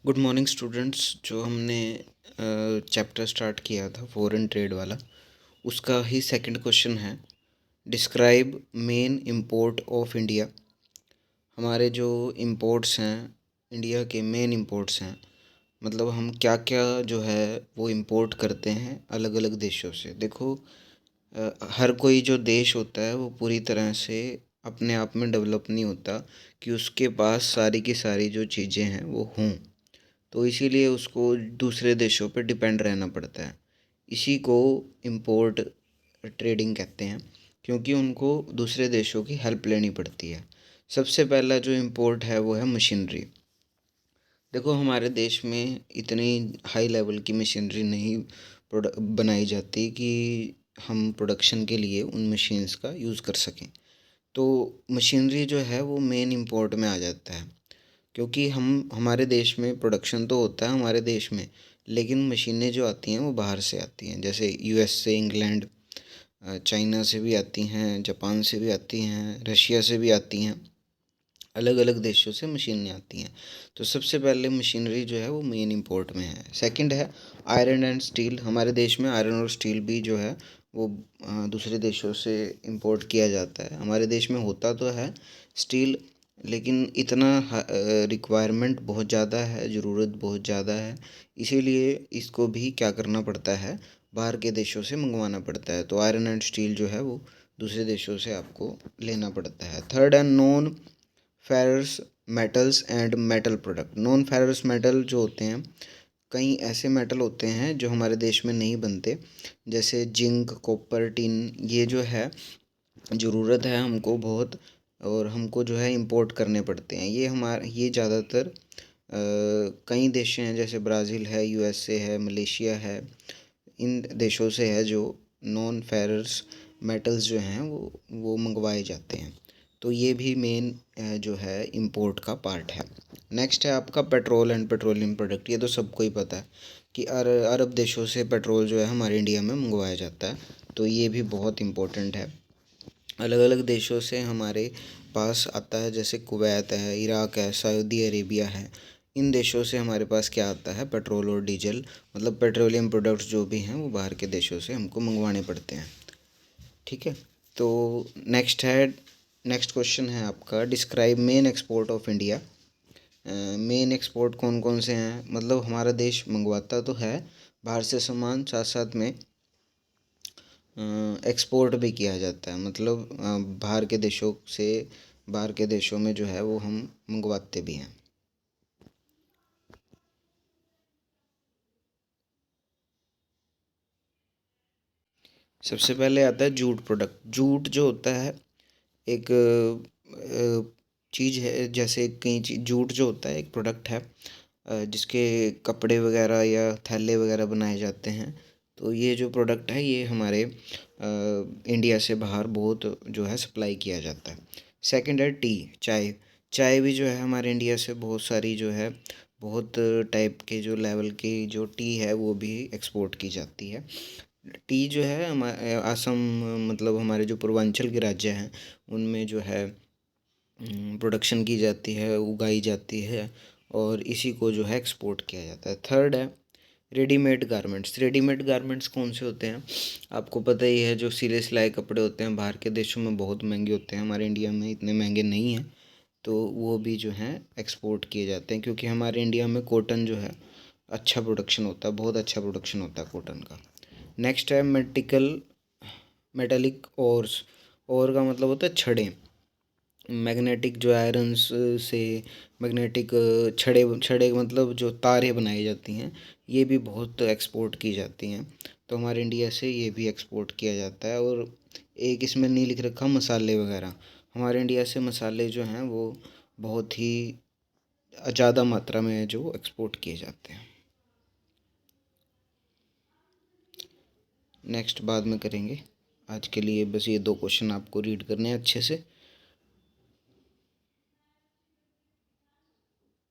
Good morning students. जो हमने chapter start किया था फॉरेन ट्रेड वाला, उसका ही सेकंड क्वेश्चन है, describe main import of India. हमारे जो इंपोर्ट्स हैं, इंडिया के मेन इंपोर्ट्स हैं, मतलब हम क्या क्या जो है वो इंपोर्ट करते हैं अलग अलग देशों से। देखो, हर कोई जो देश होता है वो पूरी तरह से अपने आप में डेवलप नहीं होता कि उसके पास सारी की सारी जो चीज़ें हैं वो हों। तो इसीलिए उसको दूसरे देशों पर डिपेंड रहना पड़ता है। इसी को इम्पोर्ट ट्रेडिंग कहते हैं, क्योंकि उनको दूसरे देशों की हेल्प लेनी पड़ती है। सबसे पहला जो इम्पोर्ट है वो है मशीनरी। देखो, हमारे देश में इतनी हाई लेवल की मशीनरी नहीं बनाई जाती कि हम प्रोडक्शन के लिए उन मशीन्स का यूज़ कर सकें। तो मशीनरी जो है वो मेन इम्पोर्ट में आ जाता है, क्योंकि हम हमारे देश में प्रोडक्शन तो होता है हमारे देश में, लेकिन मशीनें जो आती हैं वो बाहर से आती हैं, जैसे यूएस से, इंग्लैंड, चाइना से भी आती हैं, जापान से भी आती हैं, रशिया से भी आती हैं। अलग अलग देशों से मशीनें आती हैं। तो सबसे पहले मशीनरी जो है वो मेन इंपोर्ट में है। सेकंड है आयरन एंड स्टील। हमारे देश में आयरन और स्टील भी जो है वो दूसरे देशों से इंपोर्ट किया जाता है। हमारे देश में होता तो है स्टील, लेकिन इतना रिक्वायरमेंट बहुत ज़्यादा है, ज़रूरत बहुत ज़्यादा है, इसीलिए इसको भी क्या करना पड़ता है, बाहर के देशों से मंगवाना पड़ता है। तो आयरन एंड स्टील जो है वो दूसरे देशों से आपको लेना पड़ता है। Third and non ferrous metals and metal product. Non ferrous metal जो होते हैं, कई ऐसे मेटल होते हैं जो हमारे देश में नहीं बनते, जैसे जिंक, कॉपर, टिन। ये जो है ज़रूरत है हमको बहुत, और हमको जो है इंपोर्ट करने पड़ते हैं। ये ज़्यादातर कई देश हैं, जैसे ब्राज़ील है, यूएसए है, मलेशिया है, इन देशों से है जो नॉन फेरस मेटल्स जो हैं वो मंगवाए जाते हैं। तो ये भी मेन जो है इंपोर्ट का पार्ट है। नेक्स्ट है आपका पेट्रोल एंड पेट्रोलियम प्रोडक्ट। ये तो सबको ही पता है कि अरब देशों से पेट्रोल जो है हमारे इंडिया में मंगवाया जाता है, तो ये भी बहुत इम्पोर्टेंट है। अलग अलग देशों से हमारे पास आता है, जैसे कुवैत है, इराक है, सऊदी अरेबिया है। इन देशों से हमारे पास क्या आता है, पेट्रोल और डीजल, मतलब पेट्रोलियम प्रोडक्ट्स जो भी हैं वो बाहर के देशों से हमको मंगवाने पड़ते हैं। ठीक है। तो नेक्स्ट क्वेश्चन है आपका, describe main export of India. Main export कौन कौन से हैं, मतलब हमारा देश मंगवाता तो है बाहर से सामान, साथ साथ में एक्सपोर्ट भी किया जाता है, मतलब बाहर के देशों में जो है वो हम मंगवाते भी हैं। सबसे पहले आता है जूट प्रोडक्ट। जूट जो होता है एक चीज़ है, जैसे कई चीज जूट जो होता है एक प्रोडक्ट है, जिसके कपड़े वगैरह या थैले वगैरह बनाए जाते हैं। तो ये जो प्रोडक्ट है ये हमारे इंडिया से बाहर बहुत जो है सप्लाई किया जाता है। सेकंड है टी, चाय। चाय भी जो है हमारे इंडिया से बहुत सारी जो है, बहुत टाइप के जो लेवल की जो टी है वो भी एक्सपोर्ट की जाती है। टी जो है हमारे असम, मतलब हमारे जो पूर्वांचल के राज्य हैं उनमें जो है प्रोडक्शन की जाती है, उगाई जाती है, और इसी को जो है एक्सपोर्ट किया जाता है। थर्ड है रेडीमेड गारमेंट्स। रेडीमेड गारमेंट्स कौन से होते हैं, आपको पता ही है, जो सिले सिलाए कपड़े होते हैं बाहर के देशों में बहुत महंगे होते हैं, हमारे इंडिया में इतने महंगे नहीं हैं। तो वो भी जो हैं एक्सपोर्ट किए जाते हैं, क्योंकि हमारे इंडिया में कॉटन जो है अच्छा प्रोडक्शन होता है, बहुत अच्छा प्रोडक्शन होता है कॉटन का। नेक्स्ट है मेटेलिक ओर्स। ओर का मतलब होता है छड़ें। मैग्नेटिक जो आयरन्स से मैग्नेटिक छड़े छड़े मतलब जो तारें बनाई जाती हैं, ये भी बहुत एक्सपोर्ट की जाती हैं। तो हमारे इंडिया से ये भी एक्सपोर्ट किया जाता है। और एक इसमें नहीं लिख रखा मसाले वगैरह, हमारे इंडिया से मसाले जो हैं वो बहुत ही ज़्यादा मात्रा में जो एक्सपोर्ट किए जाते हैं। नेक्स्ट बाद में करेंगे, आज के लिए बस ये दो क्वेश्चन आपको रीड करने हैं अच्छे से।